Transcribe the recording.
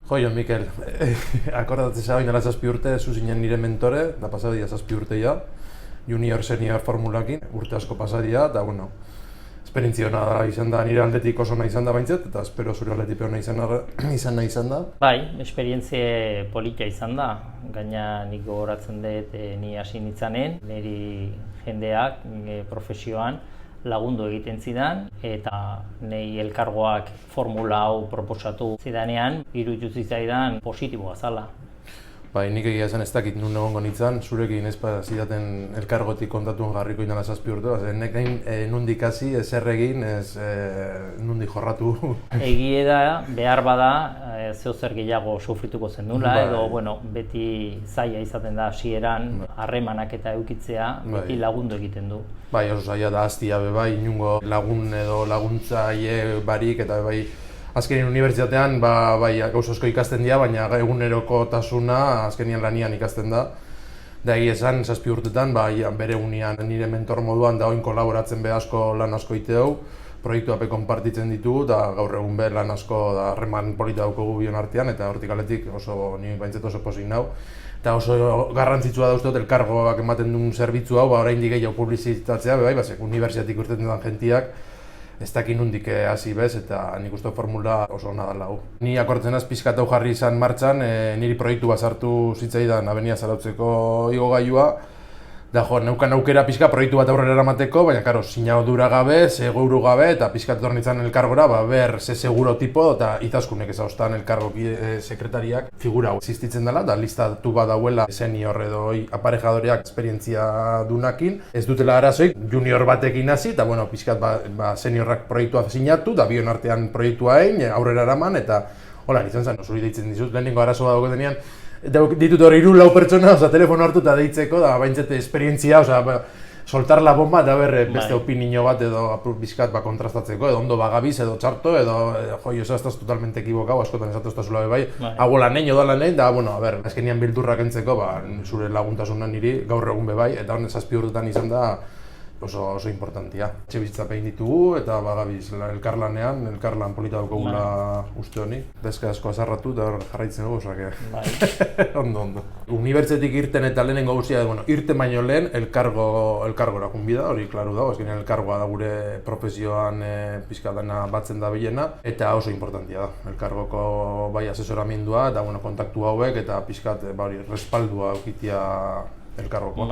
Jo, Mikel, akordatzen zara baina 7 urte, zu zinen nire mentore, da pasadia 7 urteia, junior, senior formulakin, urte asko pasadia, eta bueno, esperientzia hona da izan da, nire aldetik oso nahi izan da baintzet, eta espero zure aldetik hona izan da. Bai, esperientzia polita izan da, gaina nik gogoratzen dut ni hasi nintzanen, niri jendeak profesioan lagundu egiten zidan, eta nei elkargoak formula hau proposatu zidanean, iruditu zitzaidan positiboa zala. Bai, nik egia esan ez dakit nun egongo nintzen, zurekin ez zidaten elkargotik kontatuen jarriko indala 7 urte, nekein nundik hasi, ez erregin, ez nundik jorratu. Egie da, behar bada, zeozer gehiago sufrituko zen nula, edo beti zaila izaten da hasieran harremanak eta edukitzea, beti lagundu egiten du. Bai, oso zaila da hastia bai, inungo lagun edo laguntzaile barik eta bai, azkenean unibertsitatean bai, gauza asko ikasten dira, baina egunerokotasuna azkenean lanian ikasten da. Da egia esan, 7 urtetan, bere unian nire mentor moduan da oin kolaboratzen be asko lan asko iteu, proiektuak konpartitzen ditugu, eta gaur egun be lan asko da harreman polita daukagu bion artean, eta hortik aletik oso, ni baintzet oso pozik nau. Eta oso garrantzitsua da uste dut elkargoak ematen duen zerbitzu hau, oraindik gehiago publizitatzea, bai, unibertsitatik urtetzen den jentiak, ez dakit nundik hasi bez, eta nik uste formula oso ona dela hau. Ni akordatzen naiz pixkat hau jarri izan martxan, niri proiektu bat sartu zitzaidan Avenida Zarautzeko igogailua, da neukan aukera pixka proiektu bat aurrera eramateko, baina karo, sinadura gabe, seguru gabe, eta pixkat etorri nintzen elkargora, ber, ze seguro tipo, eta itazkunek ezagoztan elkargoki sekretariak figura hau existitzen dela, da listatu bat dauela senior edo aparejadoreak esperientzia dunakin. Ez dutela arazoik, junior batekin hasi, eta bueno, pixkat seniorrak proiektua sinatu, da bion artean proiektua egin, aurrera eraman, eta hola, nintzen zen, zuri deitzen dizut, lehenengo arazoa dagoetenean, ditut hori 3-4 pertsona, telefono hartu eta deitzeko, da baintzete esperientzia, soltar la bomba, da beste opinio bat edo bizkat kontrastatzeko, edo ondo bagabiz, edo txarto, edo jo, ez estaz totalmente ekibokau, askotan esatu estazula bai, hago lan egin, oda lan egin, da, bueno, azkenian bildurrak entzeko, zure laguntasunan niri gaur egun bebai, eta honen 7 urtetan izan da, oso importantia. Etxebizitza egin ditugu eta bagabiz elkarlanean, elkarlan polita daukagula uste honi. Deska asko azarratu eta jarraitzen dugu, ondo. Unibertsetik irten eta lehenengo guztia, irten baino lehen elkargora junbida, hori klaru dago, azkenean elkargoa da gure profesioan pixka dena batzen da bilena, eta oso importantia da. Elkargoko bai asesoramendua eta kontaktu hauek eta pixkat respaldua eukitia elkargoko.